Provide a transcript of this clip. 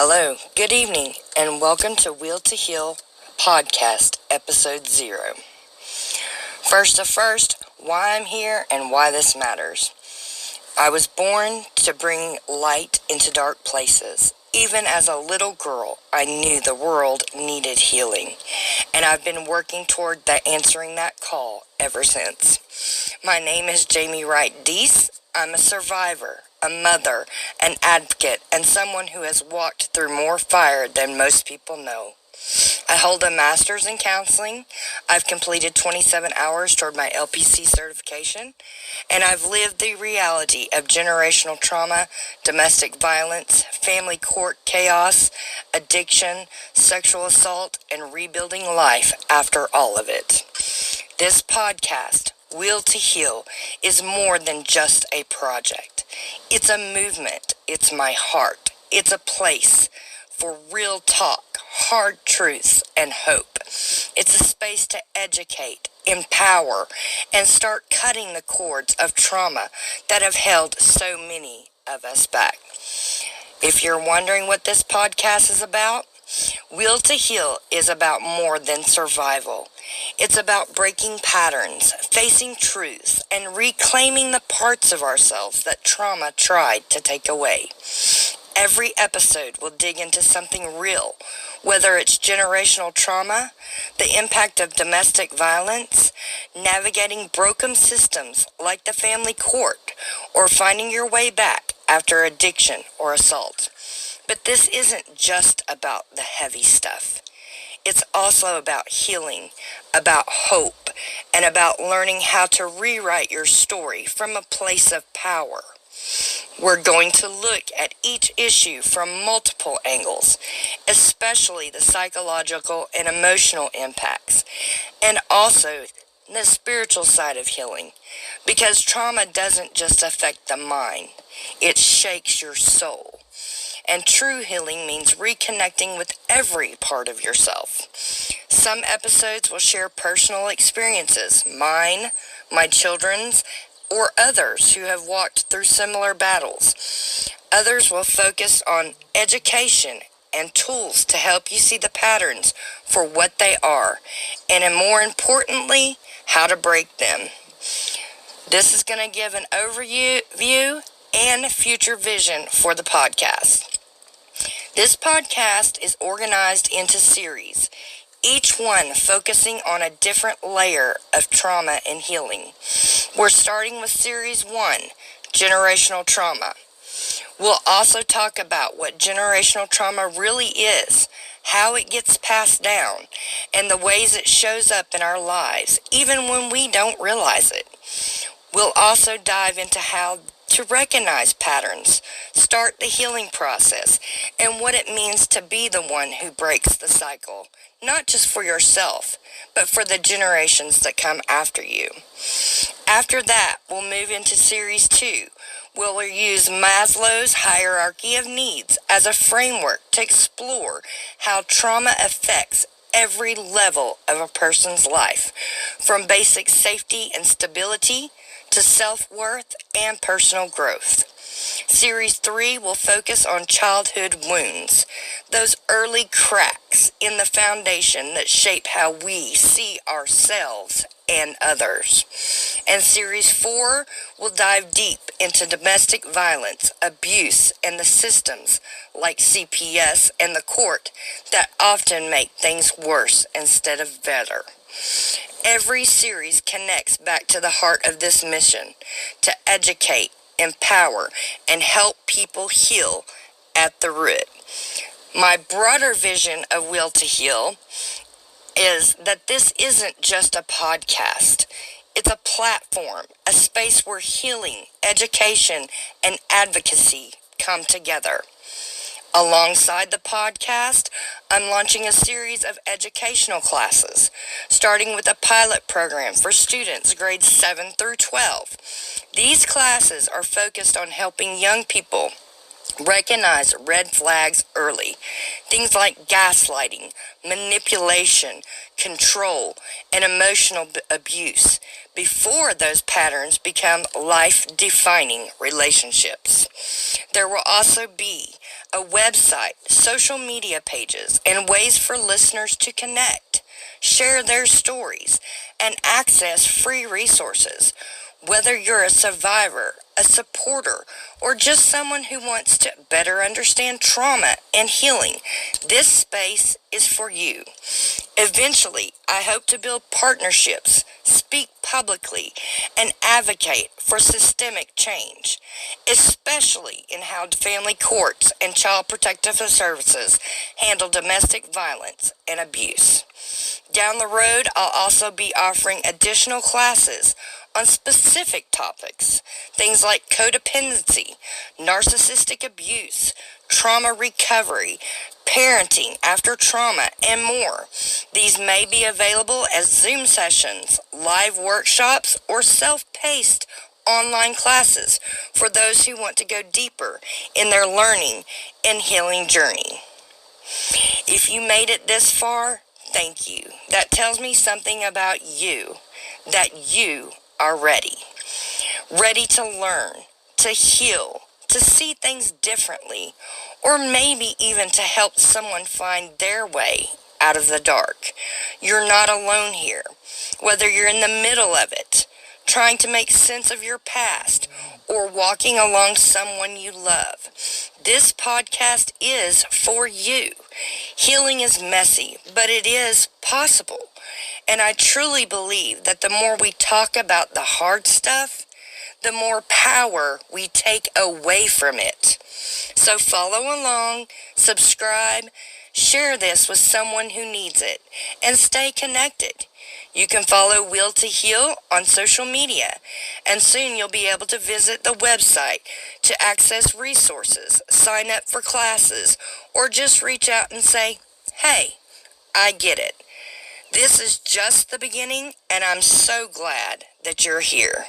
Hello, good evening, and welcome to Wheel to Heal Podcast, Episode 0. First, why I'm here and why this matters. I was born to bring light into dark places. Even as a little girl, I knew the world needed healing, and I've been working toward answering that call ever since. My name is Jamie Wright Deese. I'm a survivor, a mother, an advocate, and someone who has walked through more fire than most people know. I hold a master's in counseling. I've completed 27 hours toward my LPC certification, and I've lived the reality of generational trauma, domestic violence, family court chaos, addiction, sexual assault, and rebuilding life after all of it. This podcast, Wheel to Heal, is more than just a project. It's a movement. It's my heart. It's a place for real talk, hard truths, and hope. It's a space to educate, empower, and start cutting the cords of trauma that have held so many of us back. If you're wondering what this podcast is about, Wheel to Heal is about more than survival. It's about breaking patterns, facing truths, and reclaiming the parts of ourselves that trauma tried to take away. Every episode will dig into something real, whether it's generational trauma, the impact of domestic violence, navigating broken systems like the family court, or finding your way back after addiction or assault. But this isn't just about the heavy stuff. It's also about healing, about hope, and about learning how to rewrite your story from a place of power. We're going to look at each issue from multiple angles, especially the psychological and emotional impacts, and also the spiritual side of healing, because trauma doesn't just affect the mind, it shakes your soul. And true healing means reconnecting with every part of yourself. Some episodes will share personal experiences, mine, my children's, or others who have walked through similar battles. Others will focus on education and tools to help you see the patterns for what they are, and more importantly, how to break them. This is going to give an overview and future vision for the podcast. This podcast is organized into series, each one focusing on a different layer of trauma and healing. We're starting with Series 1, Generational Trauma. We'll also talk about what generational trauma really is, how it gets passed down, and the ways it shows up in our lives, even when we don't realize it. We'll also dive into how to recognize patterns, start the healing process, and what it means to be the one who breaks the cycle, not just for yourself, but for the generations that come after you. After that, we'll move into Series 2. We'll use Maslow's hierarchy of needs as a framework to explore how trauma affects every level of a person's life, from basic safety and stability to self-worth and personal growth. Series 3 will focus on childhood wounds, those early cracks in the foundation that shape how we see ourselves and others. And Series 4 will dive deep into domestic violence, abuse, and the systems like CPS and the court that often make things worse instead of better. Every series connects back to the heart of this mission, to educate, empower, and help people heal at the root. My broader vision of Wheel to Heal is that this isn't just a podcast. It's a platform, a space where healing, education, and advocacy come together. Alongside the podcast, I'm launching a series of educational classes, starting with a pilot program for students grades 7 through 12. These classes are focused on helping young people recognize red flags early. Things like gaslighting, manipulation, control, and emotional abuse before those patterns become life-defining relationships. There will also be a website, social media pages, and ways for listeners to connect, share their stories, and access free resources. Whether you're a survivor, a supporter, or just someone who wants to better understand trauma and healing, this space is for you. Eventually, I hope to build partnerships, speak publicly, and advocate for systemic change, especially in how family courts and child protective services handle domestic violence and abuse. Down the road, I'll also be offering additional classes on specific topics, things like codependency, narcissistic abuse, trauma recovery, parenting after trauma, and more. These may be available as Zoom sessions, live workshops, or self-paced online classes for those who want to go deeper in their learning and healing journey. If you made it this far, thank you. That tells me something about you, that you are ready. Ready to learn, to heal, to see things differently, or maybe even to help someone find their way out of the dark. You're not alone here. Whether you're in the middle of it, trying to make sense of your past, or walking along someone you love, this podcast is for you. Healing is messy, but it is possible. And I truly believe that the more we talk about the hard stuff, the more power we take away from it. So follow along, subscribe, share this with someone who needs it, and stay connected. You can follow Will to Heal on social media, and soon you'll be able to visit the website to access resources, sign up for classes, or just reach out and say, hey, I get it. This is just the beginning, and I'm so glad that you're here.